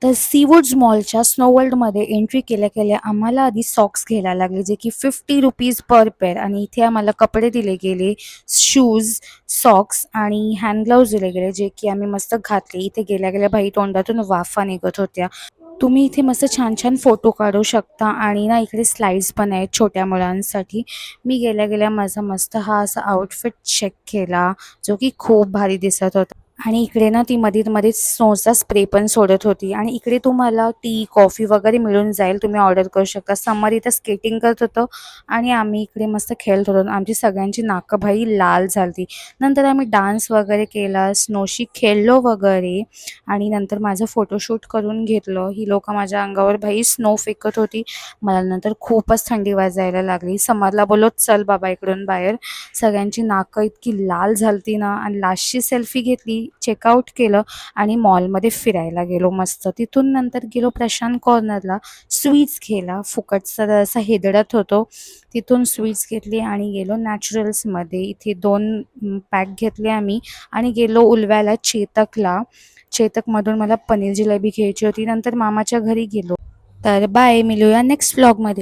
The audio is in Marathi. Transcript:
तर सीवूड्स मॉलच्या स्नो वर्ल्डमध्ये एंट्री केल्या केल्या आम्हाला आधी सॉक्स घ्यायला लागले, जे की ₹50 पर पेअर. आणि इथे आम्हाला कपडे दिले गेले, शूज, सॉक्स आणि हँड ग्लोव्ज दिले गेले, जे की आम्ही मस्त घातले. इथे गेल्या गेल्या बाई तोंडातून वाफा निघत होत्या. तुम्ही इथे मस्त छान छान फोटो काढू शकता. आणि ना इकडे स्लाइड्स पण आहेत छोट्या मुलांसाठी. मी गेल्या गेल्या माझा मस्त हा असा आउटफिट चेक केला, जो की खूप भारी दिसत होता. आणि इकडे ना ती मधीच स्नोचा स्प्रे पण सोडत होती. आणि इकडे तुम्हाला टी, कॉफी वगैरे मिळून जाईल. तुम्ही ऑर्डर करू शकता. समर इथं स्केटिंग करत होतं आणि आम्ही इकडे मस्त खेळत होतो. आमची सगळ्यांची नाकं भाई लाल झालती. नंतर आम्ही डान्स वगैरे केला, स्नोशी खेळलो वगैरे आणि नंतर माझं फोटोशूट करून घेतलं. ही लोकं माझ्या अंगावर भाई स्नो फेकत होती. मला नंतर खूपच थंडी वाजायला लागली. समरला बोललो, "चल बाबा इकडून बाहेर." सगळ्यांची नाकं इतकी लाल झालती ना. आणि लास्टची सेल्फी घेतली, चेकआउट केलं आणि मॉलमध्ये फिरायला गेलो मस्त. तिथून नंतर गेलो प्रशांत कॉर्नरला, स्वीट्स घ्यायला. फुकटचा जरासा हेदडत होतो. तिथून स्वीट्स घेतली आणि गेलो नॅचरल्समध्ये. इथे 2 पॅक घेतले आम्ही आणि गेलो उलव्याला चेतकला. चेतकमधून मला पनीर जिलेबी घ्यायची होती. नंतर मामाच्या घरी गेलो. तर बाय, मिळूया नेक्स्ट व्लॉगमध्ये.